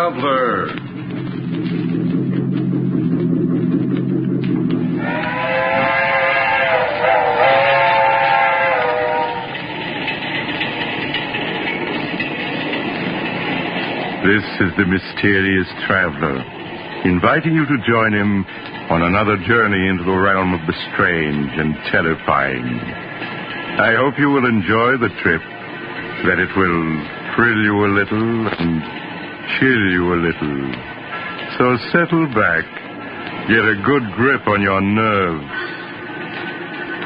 traveler. This is the mysterious traveler, inviting you to join him on another journey into the realm of the strange and terrifying. I hope you will enjoy the trip, that it will thrill you a little and chill you a little. So settle back, get a good grip on your nerves.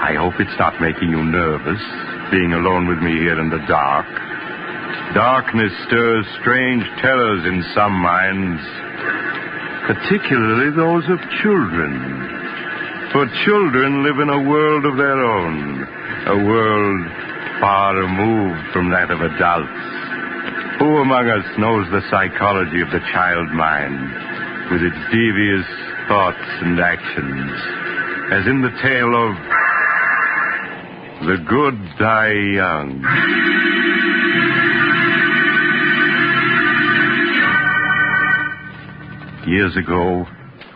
I hope it's not making you nervous, being alone with me here in the dark. Darkness stirs strange terrors in some minds, particularly those of children. For children live in a world of their own, a world far removed from that of adults. Who among us knows the psychology of the child mind, with its devious thoughts and actions, as in the tale of The Good Die Young. Years ago,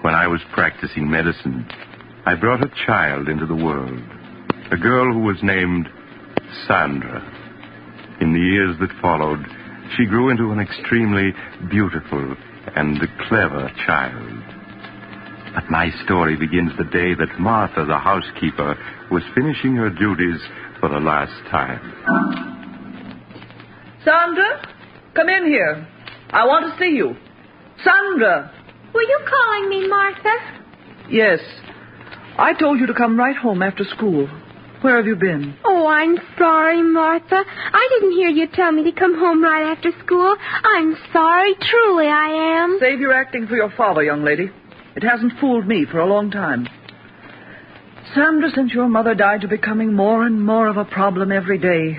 when I was practicing medicine, I brought a child into the world, a girl who was named Sandra. In the years that followed, she grew into an extremely beautiful and clever child. But my story begins the day that Martha, the housekeeper, was finishing her duties for the last time. Sandra, come in here. I want to see you. Sandra! Were you calling me, Martha? Yes. I told you to come right home after school. Where have you been? Oh, I'm sorry, Martha. I didn't hear you tell me to come home right after school. I'm sorry, truly I am. Save your acting for your father, young lady. It hasn't fooled me for a long time. Sandra, since your mother died, you're becoming more and more of a problem every day.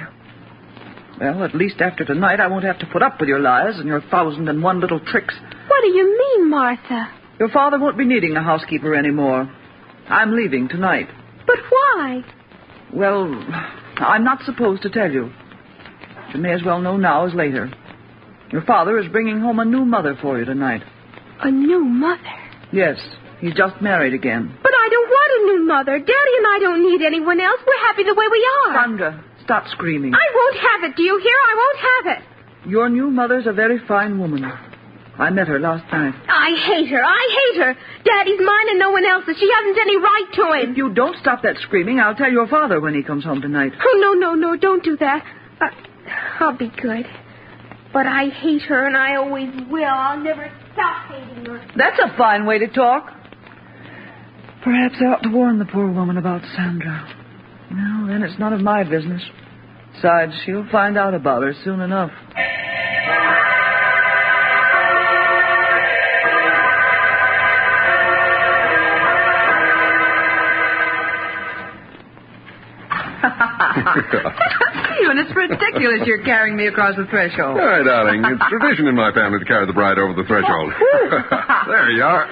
Well, at least after tonight, I won't have to put up with your lies and your 1,001 little tricks. What do you mean, Martha? Your father won't be needing a housekeeper anymore. I'm leaving tonight. But why? Well, I'm not supposed to tell you. But you may as well know now as later. Your father is bringing home a new mother for you tonight. A new mother? Yes, he's just married again. But I don't want a new mother. Daddy and I don't need anyone else. We're happy the way we are. Sandra, stop screaming. I won't have it. Do you hear? I won't have it. Your new mother's a very fine woman. I met her last night. I hate her. Daddy's mine and no one else's. She hasn't any right to him. If you don't stop that screaming, I'll tell your father when he comes home tonight. Oh, no, don't do that. I'll be good. But I hate her, and I always will. I'll never stop hating her. That's a fine way to talk. Perhaps I ought to warn the poor woman about Sandra. Well, then it's none of my business. Besides, she'll find out about her soon enough. Stephen, it's ridiculous you're carrying me across the threshold. All right, darling. It's tradition in my family to carry the bride over the threshold. There you are.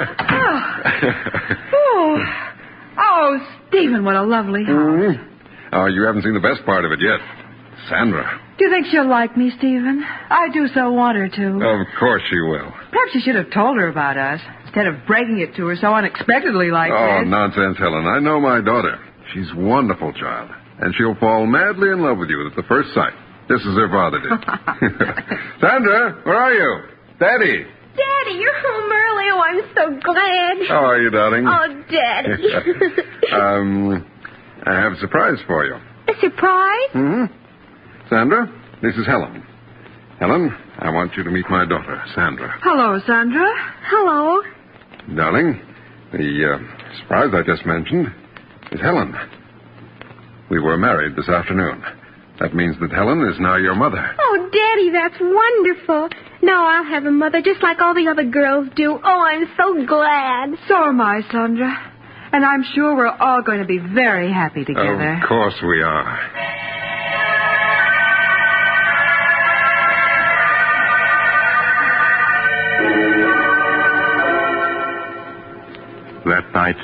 Oh, Stephen, what a lovely house. Mm-hmm. Oh, you haven't seen the best part of it yet. Sandra. Do you think she'll like me, Stephen? I do so want her to. Of course she will. Perhaps you should have told her about us, instead of breaking it to her so unexpectedly like Oh, this. nonsense, Helen. I know my daughter. She's a wonderful child. And she'll fall madly in love with you at the first sight, just as her father did. Sandra, where are you? Daddy. Daddy, you're home early. Oh, I'm so glad. How are you, darling? Oh, Daddy. I have a surprise for you. A surprise? Mm-hmm. Sandra, this is Helen. Helen, I want you to meet my daughter, Sandra. Hello, Sandra. Hello. Darling, the surprise I just mentioned is Helen. We were married this afternoon. That means that Helen is now your mother. Oh, Daddy, that's wonderful. Now I'll have a mother just like all the other girls do. Oh, I'm so glad. So am I, Sandra. And I'm sure we're all going to be very happy together. Of course we are. That night,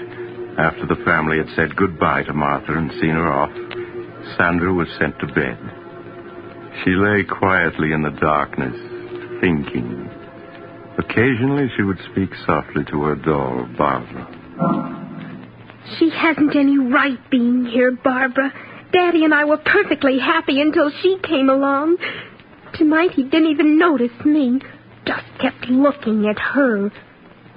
after the family had said goodbye to Martha and seen her off, Sandra was sent to bed. She lay quietly in the darkness, thinking. Occasionally, she would speak softly to her doll, Barbara. She hasn't any right being here, Barbara. Daddy and I were perfectly happy until she came along. Tonight he didn't even notice me. Just kept looking at her.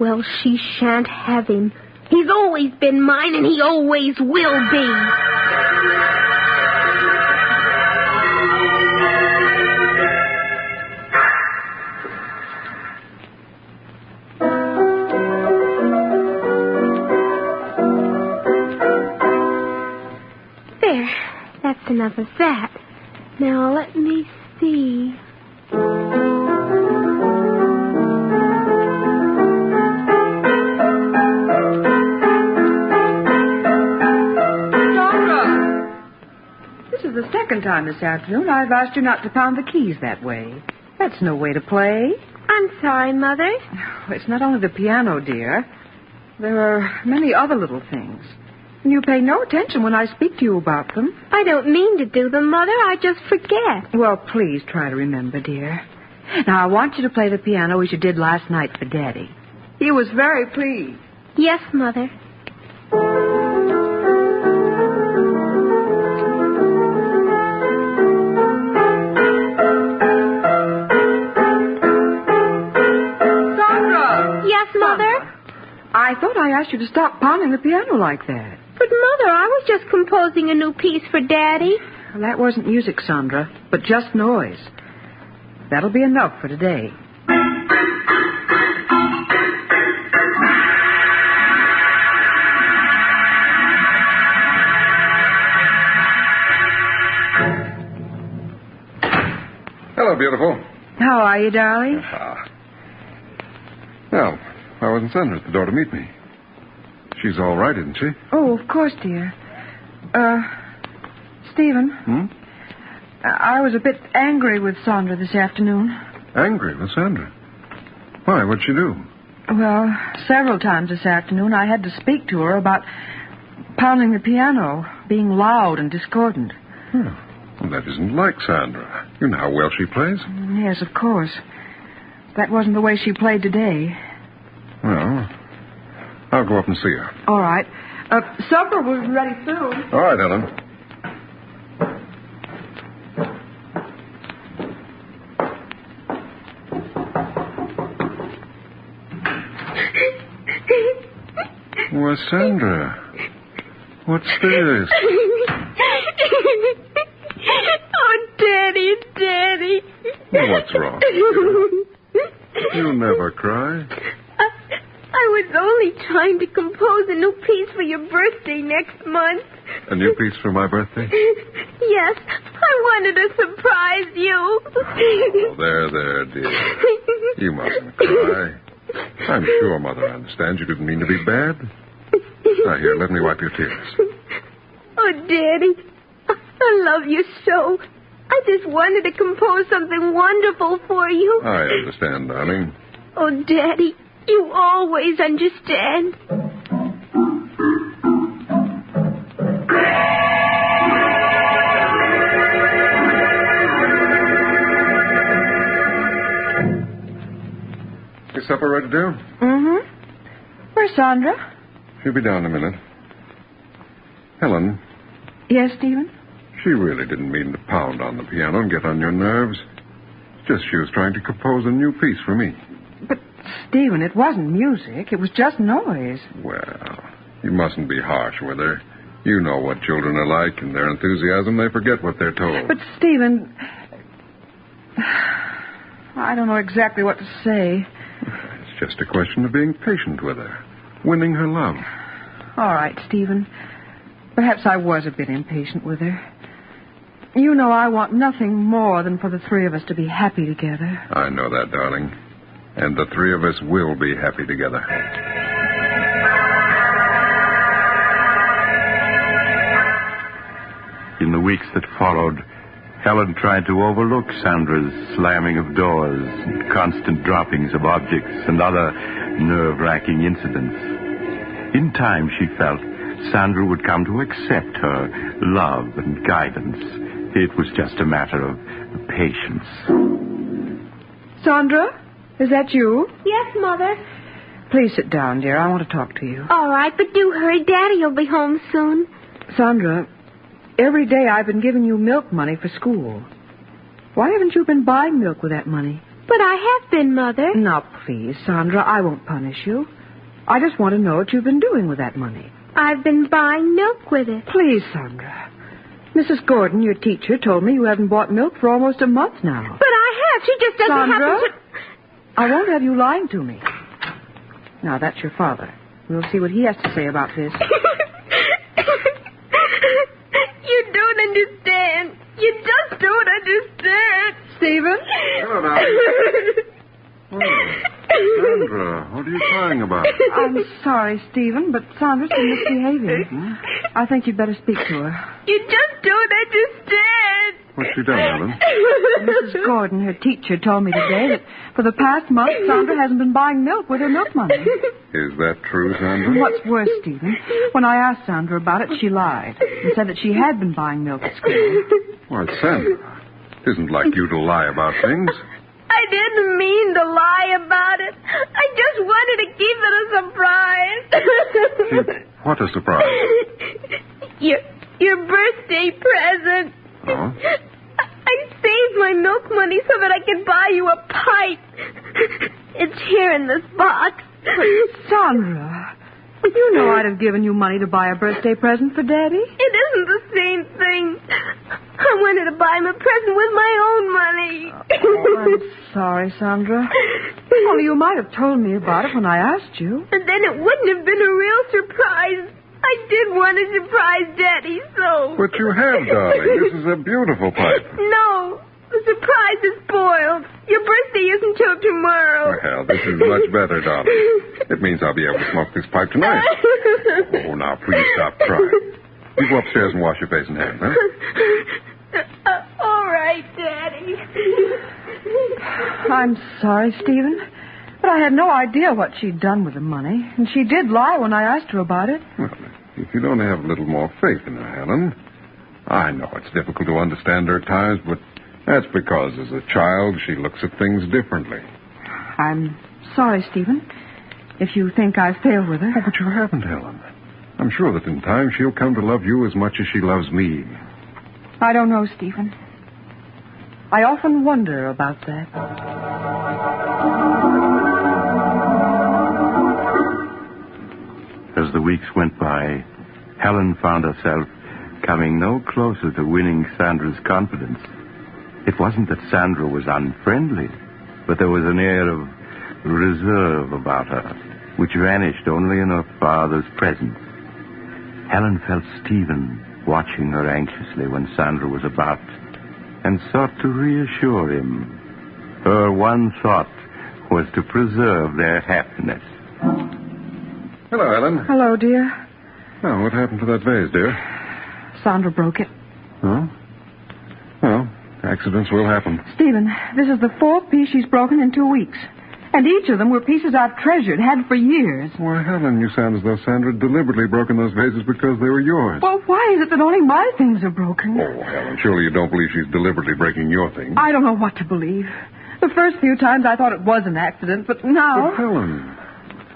Well, she shan't have him. He's always been mine, and he always will be. There. That's enough of that. Now, let me see. The second time this afternoon I've asked you not to pound the keys that way. That's no way to play. I'm sorry, Mother. It's not only the piano, dear. There are many other little things. And you pay no attention when I speak to you about them. I don't mean to do them, Mother. I just forget. Well, please try to remember, dear. Now, I want you to play the piano as you did last night for Daddy. He was very pleased. Yes, Mother. I thought I asked you to stop pounding the piano like that. But, Mother, I was just composing a new piece for Daddy. Well, that wasn't music, Sandra, but just noise. That'll be enough for today. Hello, beautiful. How are you, darling? Well, why wasn't Sandra at the door to meet me? She's all right, isn't she? Oh, of course, dear. Stephen. I was a bit angry with Sandra this afternoon. Angry with Sandra? Why? What'd she do? Well, several times this afternoon I had to speak to her about pounding the piano, being loud and discordant. Well, that isn't like Sandra. You know how well she plays. Yes, of course. That wasn't the way she played today. Well, I'll go up and see her. All right. Supper will be ready soon. All right, Ellen. Why, Sandra, what's this? Oh, Daddy. Well, what's wrong? You never cry. I was only trying to compose a new piece for your birthday next month. A new piece for my birthday? Yes, I wanted to surprise you. Oh, there, dear. You mustn't cry. I'm sure Mother understands you didn't mean to be bad. Now, here, let me wipe your tears. Oh, Daddy, I love you so. I just wanted to compose something wonderful for you. I understand, darling. Oh, Daddy, you always understand. Is supper ready to do? Mm-hmm. Where's Sandra? She'll be down in a minute. Helen. Yes, Stephen? She really didn't mean to pound on the piano and get on your nerves. It's just she was trying to compose a new piece for me. But, Stephen, it wasn't music. It was just noise. Well, you mustn't be harsh with her. You know what children are like. In their enthusiasm, they forget what they're told. But, Stephen, I don't know exactly what to say. It's just a question of being patient with her, winning her love. All right, Stephen. Perhaps I was a bit impatient with her. You know I want nothing more than for the three of us to be happy together. I know that, darling. And the three of us will be happy together. In the weeks that followed, Helen tried to overlook Sandra's slamming of doors, and constant droppings of objects, and other nerve-wracking incidents. In time, she felt, Sandra would come to accept her love and guidance. It was just a matter of patience. Sandra? Is that you? Yes, Mother. Please sit down, dear. I want to talk to you. All right, but do hurry. Daddy'll be home soon. Sandra, every day I've been giving you milk money for school. Why haven't you been buying milk with that money? But I have been, Mother. Now, please, Sandra, I won't punish you. I just want to know what you've been doing with that money. I've been buying milk with it. Please, Sandra. Mrs. Gordon, your teacher, told me you haven't bought milk for almost a month now. But I have. She just doesn't Sandra, happen to... I won't have you lying to me. Now, that's your father. We'll see what he has to say about this. You don't understand. You just don't understand. Stephen? Hello, darling. Sandra, what are you crying about? I'm sorry, Stephen, but Sandra's been misbehaving. I think you'd better speak to her. You just don't understand. What's she done, Helen? Mrs. Gordon, her teacher, told me today that for the past month, Sandra hasn't been buying milk with her milk money. Is that true, Sandra? What's worse, Stephen, when I asked Sandra about it, she lied and said that she had been buying milk at school. Why, Sandra, it isn't like you to lie about things. I didn't mean to lie about it. I just wanted to keep it a surprise. What a surprise. Your birthday present. Oh? I saved my milk money so that I could buy you a pipe. It's here in this box. But, Sandra, you know I'd have given you money to buy a birthday present for Daddy. It isn't the same thing. I wanted to buy him a present with my own money. Oh, I'm sorry, Sandra. Well, you might have told me about it when I asked you. And then it wouldn't have been a real surprise. I did want to surprise Daddy, so... But you have, darling. This is a beautiful pipe. No, the surprise is spoiled. Your birthday isn't till tomorrow. Well, this is much better, darling. It means I'll be able to smoke this pipe tonight. Oh, now, please stop crying. You go upstairs and wash your face and hands, huh? All right, Daddy. I'm sorry, Stephen, but I had no idea what she'd done with the money, and she did lie when I asked her about it. Well, if you don't have a little more faith in her, Helen, I know it's difficult to understand her at times, but that's because as a child she looks at things differently. I'm sorry, Stephen, if you think I failed with her. Oh, but you haven't, Helen. I'm sure that in time she'll come to love you as much as she loves me. I don't know, Stephen. I often wonder about that. As the weeks went by, Helen found herself coming no closer to winning Sandra's confidence. It wasn't that Sandra was unfriendly, but there was an air of reserve about her, which vanished only in her father's presence. Helen felt Stephen watching her anxiously when Sandra was about, and sought to reassure him. Her one thought was to preserve their happiness. Hello, Helen. Hello, dear. Oh, what happened to that vase, dear? Sandra broke it. Huh? Well, accidents will happen. Stephen, this is the fourth piece she's broken in 2 weeks. And each of them were pieces I've treasured, had for years. Why, Helen, you sound as though Sandra had deliberately broken those vases because they were yours. Well, why is it that only my things are broken? Oh, Helen, surely you don't believe she's deliberately breaking your things. I don't know what to believe. The first few times I thought it was an accident, but now... But, Helen...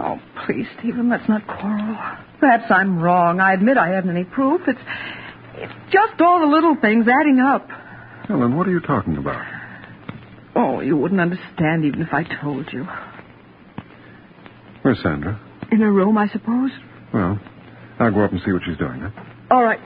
Oh, please, Stephen, let's not quarrel. Perhaps I'm wrong. I admit I haven't any proof. It's just all the little things adding up. Helen, what are you talking about? Oh, you wouldn't understand even if I told you. Where's Sandra? In her room, I suppose. Well, I'll go up and see what she's doing, huh? All right.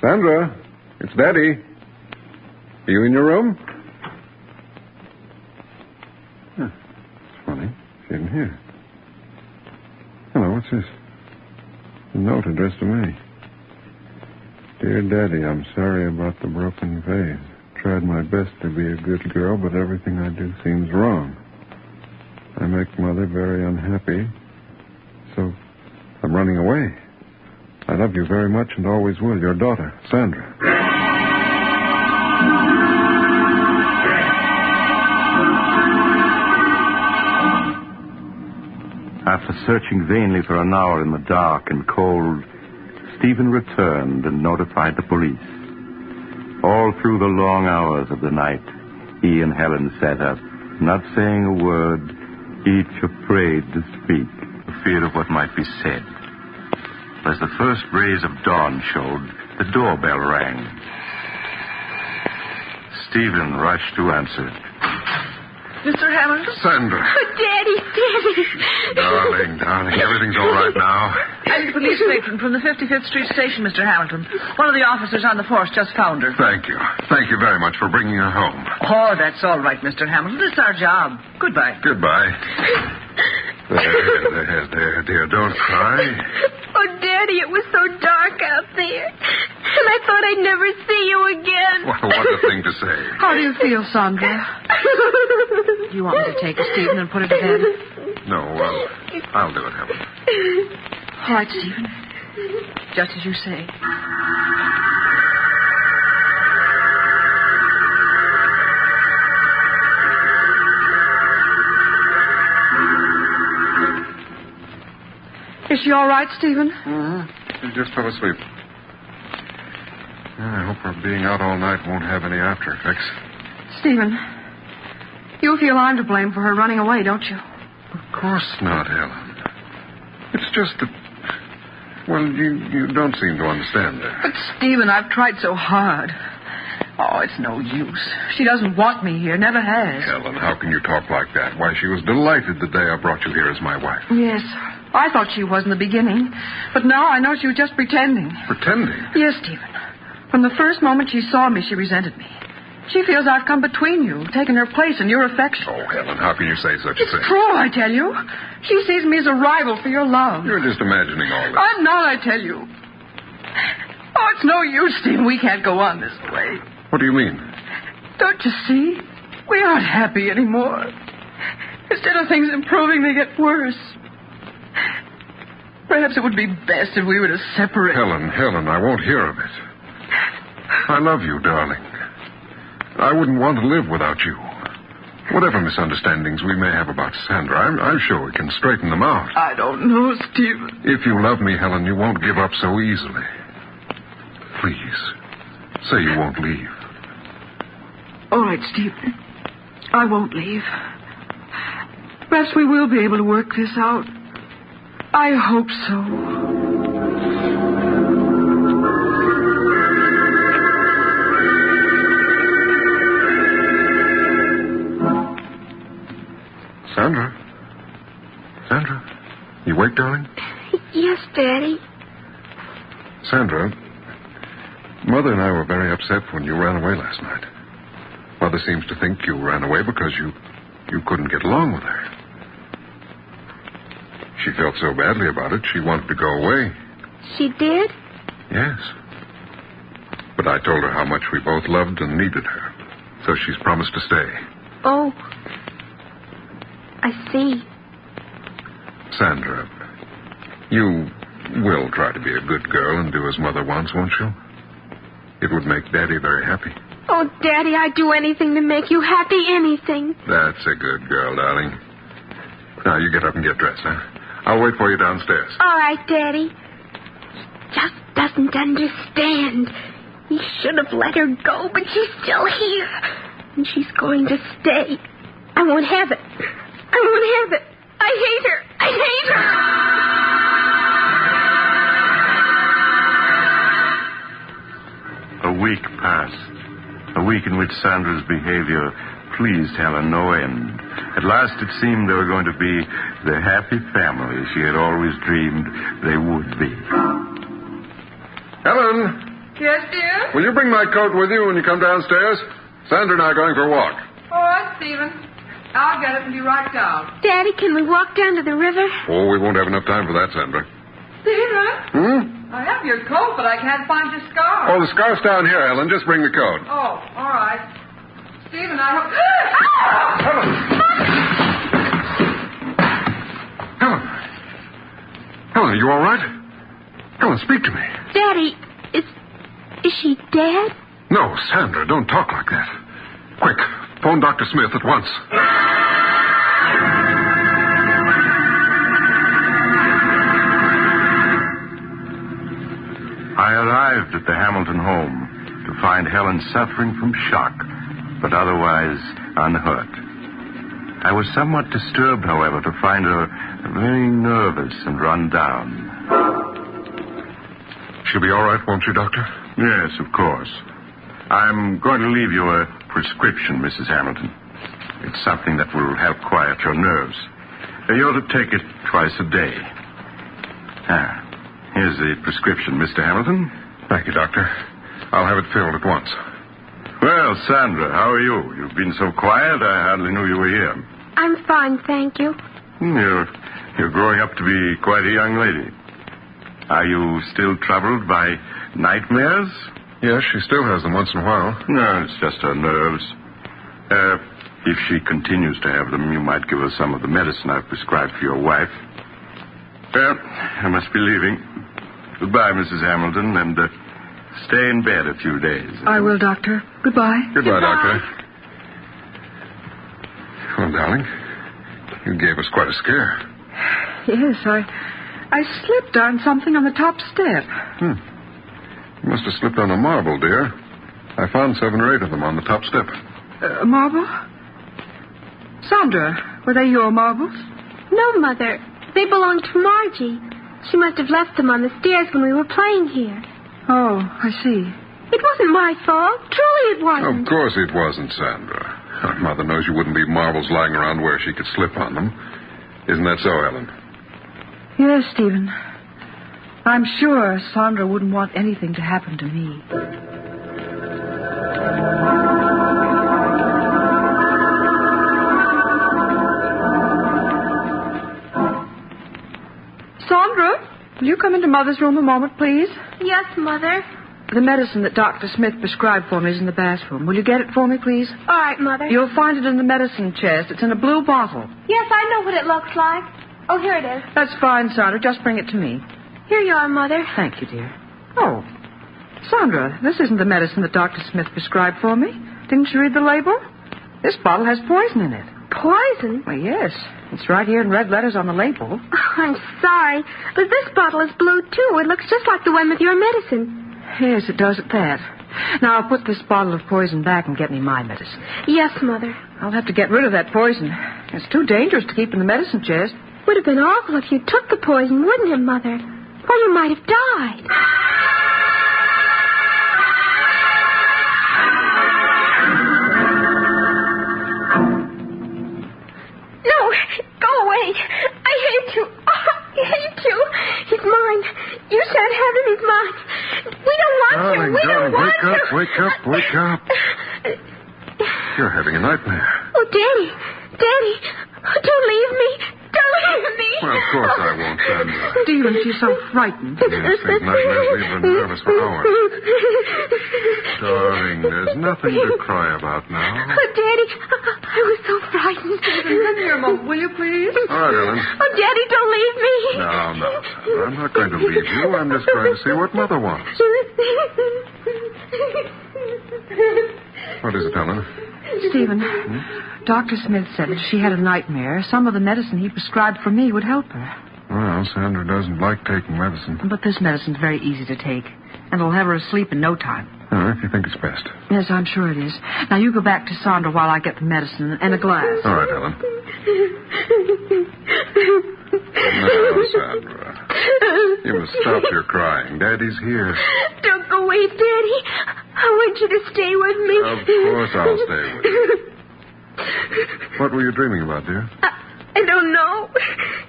Sandra, it's Daddy. Are you in your room? Huh. It's funny. She isn't here. Hello, what's this? A note addressed to me. Dear Daddy, I'm sorry about the broken vase. Tried my best to be a good girl, but everything I do seems wrong. I make Mother very unhappy, so I'm running away. I love you very much and always will. Your daughter, Sandra. After searching vainly for an hour in the dark and cold, Stephen returned and notified the police. All through the long hours of the night, he and Helen sat up, not saying a word, each afraid to speak, for fear of what might be said. As the first rays of dawn showed, the doorbell rang. Stephen rushed to answer. Mr. Hamilton? Sandra. Oh, Daddy. Darling, everything's all right now. I'm the police matron from the 55th Street station, Mr. Hamilton. One of the officers on the force just found her. Thank you. Thank you very much for bringing her home. Oh, that's all right, Mr. Hamilton. It's our job. Goodbye. Goodbye. There, dear, don't cry. Oh, Daddy, it was so dark out there. And I thought I'd never see you again. What a thing to say. How do you feel, Sandra? You want me to take her, Stephen, and put her to bed? No, I'll do it, Helen. All right, Stephen. Just as you say. Is she all right, Stephen? Mm-hmm. She just fell asleep. I hope her being out all night won't have any after effects. Stephen, you feel I'm to blame for her running away, don't you? Of course not, Helen. It's just that, well, you don't seem to understand that. But, Stephen, I've tried so hard. Oh, it's no use. She doesn't want me here, never has. Helen, how can you talk like that? Why, she was delighted the day I brought you here as my wife. Yes. I thought she was in the beginning. But now I know she was just pretending. Pretending? Yes, Stephen. From the first moment she saw me, she resented me. She feels I've come between you, taken her place in your affection. Oh, Helen, how can you say such a It's thing? true, I tell you. She sees me as a rival for your love. You're just imagining all this. I'm not, I tell you. Oh, it's no use, Stephen. We can't go on this way. What do you mean? Don't you see? We aren't happy anymore. Instead of things improving, they get worse. Perhaps it would be best if we were to separate. Helen, I won't hear of it. I love you, darling. I wouldn't want to live without you. Whatever misunderstandings we may have about Sandra, I'm sure we can straighten them out. I don't know, Stephen. If you love me, Helen, you won't give up so easily. Please, say you won't leave. All right, Stephen. I won't leave. Perhaps we will be able to work this out. I hope so. Sandra, you awake, darling? Yes, Daddy. Sandra, Mother and I were very upset when you ran away last night. Mother seems to think you ran away because you couldn't get along with her. She felt so badly about it, she wanted to go away. She did? Yes. But I told her how much we both loved and needed her. So she's promised to stay. Oh. I see. Sandra, you will try to be a good girl and do as Mother wants, won't you? It would make Daddy very happy. Oh, Daddy, I'd do anything to make you happy, anything. That's a good girl, darling. Now, you get up and get dressed, huh? I'll wait for you downstairs. All right, Daddy. He just doesn't understand. He should have let her go, but she's still here. And she's going to stay. I won't have it. I won't have it. I hate her. I hate her. A week passed. A week in which Sandra's behavior pleased Helen no end. At last it seemed they were going to be the happy family she had always dreamed they would be. Helen, Yes, dear? will you bring my coat with you when you come downstairs? Sandra and I are going for a walk. All right, Stephen. I'll get it and be right down. Daddy, can we walk down to the river? Oh, we won't have enough time for that, Sandra. Stephen? I have your coat, but I can't find your scarf. Oh, the scarf's down here, Helen. Just bring the coat. Oh, all right. Stephen, I hope... Helen! Helen, are you all right? Helen, speak to me. Daddy, is she dead? No, Sandra, don't talk like that. Quick, phone Dr. Smith at once. I arrived at the Hamilton home to find Helen suffering from shock, but otherwise unhurt. I was somewhat disturbed, however, to find her very nervous and run down. She'll be all right, won't she, Doctor? Yes, of course. I'm going to leave you a prescription, Mrs. Hamilton. It's something that will help quiet your nerves. You ought to take it twice a day. Here's the prescription, Mr. Hamilton. Thank you, Doctor. I'll have it filled at once. Well, Sandra, how are you? You've been so quiet, I hardly knew you were here. I'm fine, thank you. You're growing up to be quite a young lady. Are you still troubled by nightmares? Yes, she still has them once in a while. No, it's just her nerves. If she continues to have them, you might give her some of the medicine I've prescribed for your wife. Well, I must be leaving. Goodbye, Mrs. Hamilton, and stay in bed a few days. I will, Doctor. Goodbye. Goodbye, Doctor. Well, darling, you gave us quite a scare. Yes, I slipped on something on the top step. You must have slipped on a marble, dear. I found 7 or 8 of them on the top step. Marble? Sandra, were they your marbles? No, Mother. They belong to Margie. She must have left them on the stairs when we were playing here. Oh, I see. It wasn't my fault. Truly it wasn't. Of course it wasn't, Sandra. Our mother knows you wouldn't leave marbles lying around where she could slip on them. Isn't that so, Ellen? Yes, Stephen. I'm sure Sandra wouldn't want anything to happen to me. Sandra, will you come into Mother's room a moment, please? Yes, Mother. The medicine that Dr. Smith prescribed for me is in the bathroom. Will you get it for me, please? All right, Mother. You'll find it in the medicine chest. It's in a blue bottle. Yes, I know what it looks like. Oh, here it is. That's fine, Sandra. Just bring it to me. Here you are, Mother. Thank you, dear. Oh, Sandra, this isn't the medicine that Dr. Smith prescribed for me. Didn't you read the label? This bottle has poison in it. Poison? Well, yes. It's right here in red letters on the label. Oh, I'm sorry, but this bottle is blue, too. It looks just like the one with your medicine. Yes, it does at that. Now, I'll put this bottle of poison back and get me my medicine. Yes, Mother. I'll have to get rid of that poison. It's too dangerous to keep in the medicine chest. Would have been awful if you took the poison, wouldn't it, Mother? Or you might have died. No, go away. I hate you. Oh, I hate you. He's mine. You shan't have him. He's mine. We don't want him. We don't want him. Wake up. You're having a nightmare. Oh, Daddy. Oh, don't leave me. Don't leave me. Well, of course I won't, Sandra. Stephen, she's so frightened. Yes, these nightmares leave her nervous for hours. Darling, there's nothing to cry about now. Oh, Daddy, I was so frightened. Come here a moment, will you, please? All right, Ellen. Oh, Daddy, don't leave me. No, Sandra. I'm not going to leave you. I'm just going to see what Mother wants. What is it, Ellen? Stephen, Dr. Smith said if she had a nightmare, some of the medicine he prescribed for me would help her. Well, Sandra doesn't like taking medicine. But this medicine's very easy to take, and it'll have her asleep in no time. Oh, if you think it's best. Yes, I'm sure it is. Now, you go back to Sandra while I get the medicine and a glass. All right, Ellen. Now, Sandra, you must stop your crying. Daddy's here. Don't go away, Daddy. I want you to stay with me. Of course I'll stay with you. What were you dreaming about, dear? I don't know.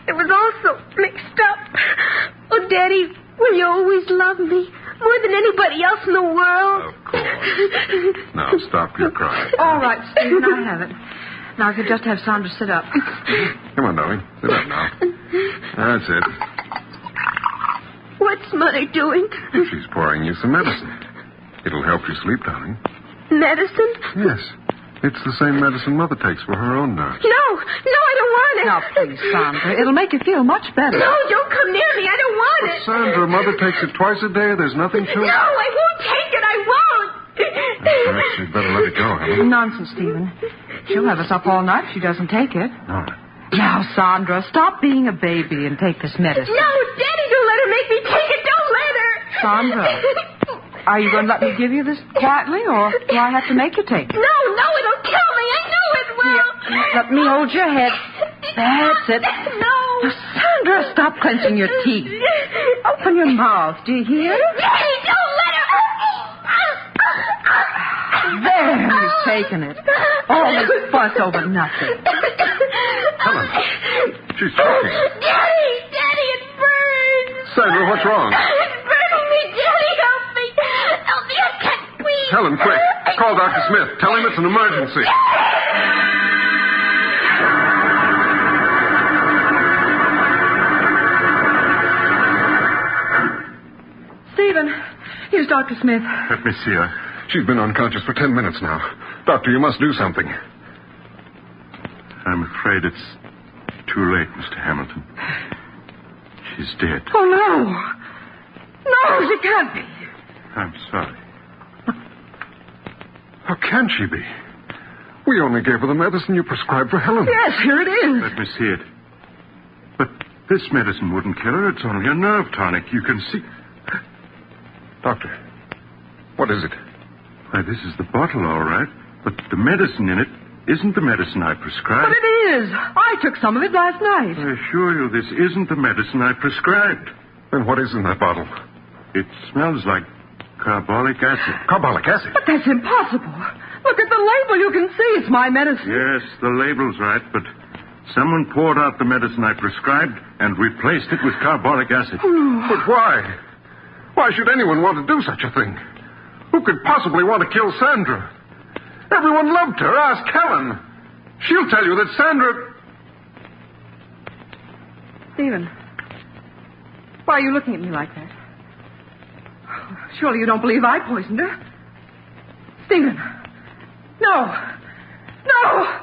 It was all so mixed up. Oh, Daddy, will you always love me more than anybody else in the world? Of course. Now, stop your crying. All right, Stephen, I have it. Now, I could just have Sandra sit up. Come on, darling. Sit up now. That's it. What's Mother doing? She's pouring you some medicine. It'll help you sleep, darling. Medicine? Yes. It's the same medicine Mother takes for her own nerves. No, I don't want it. Now, please, Sandra. It'll make you feel much better. No, don't come near me. I don't want it. Sandra, Mother takes it twice a day. There's nothing to it. No, I won't take it. I won't. Perhaps you'd better let it go, Helen. Nonsense, Stephen. She'll have us up all night if she doesn't take it. All right. Now, Sandra, stop being a baby and take this medicine. No, Daddy, don't let her make me take it. Don't let her. Sandra, are you going to let me give you this quietly, or do I have to make you take it? No, it'll kill me. I know it will. Here, let me hold your head. That's it. No. Sandra, stop clenching your teeth. Open your mouth. Do you hear? Daddy, don't let her. There, he's taken it. All this fuss over nothing. Helen, she's choking. Daddy, it burns. Sandra, what's wrong? It's burning me. Daddy, help me. Help me. I can't breathe. Helen, quick. Call Dr. Smith. Tell him it's an emergency. Stephen, here's Dr. Smith. Let me see her. She's been unconscious for 10 minutes now. Doctor, you must do something. I'm afraid it's too late, Mr. Hamilton. She's dead. Oh, no. No, she can't be. I'm sorry. How can she be? We only gave her the medicine you prescribed for Helen. Yes, here it is. Let me see it. But this medicine wouldn't kill her. It's only a nerve tonic. You can see... Doctor, what is it? Why, this is the bottle, all right. But the medicine in it isn't the medicine I prescribed. But it is. I took some of it last night. I assure you, this isn't the medicine I prescribed. Then what is in that bottle? It smells like carbolic acid. Carbolic acid? But that's impossible. Look at the label. You can see it's my medicine. Yes, the label's right, but someone poured out the medicine I prescribed and replaced it with carbolic acid. But why? Why should anyone want to do such a thing? Who could possibly want to kill Sandra? Everyone loved her. Ask Helen. She'll tell you that Sandra... Stephen, why are you looking at me like that? Surely you don't believe I poisoned her? Stephen, no. No!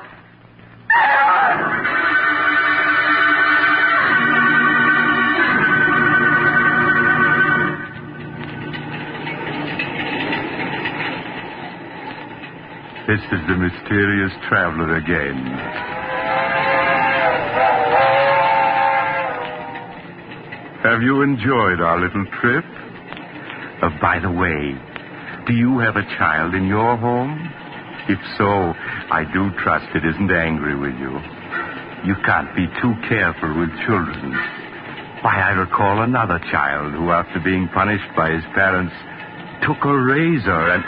This is the mysterious traveler again. Have you enjoyed our little trip? By the way, do you have a child in your home? If so, I do trust it isn't angry with you. You can't be too careful with children. Why, I recall another child who, after being punished by his parents, took a razor and...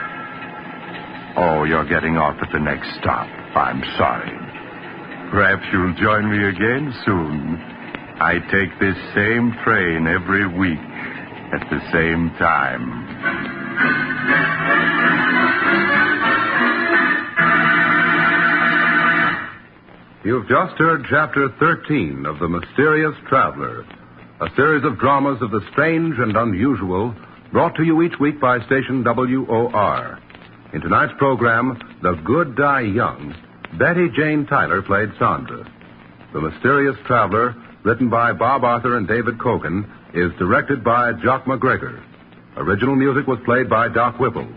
Oh, you're getting off at the next stop. I'm sorry. Perhaps you'll join me again soon. I take this same train every week at the same time. You've just heard Chapter 13 of The Mysterious Traveler, a series of dramas of the strange and unusual brought to you each week by station WOR. In tonight's program, The Good Die Young, Betty Jane Tyler played Sandra. The Mysterious Traveler, written by Bob Arthur and David Cogan, is directed by Jock McGregor. Original music was played by Doc Whipple.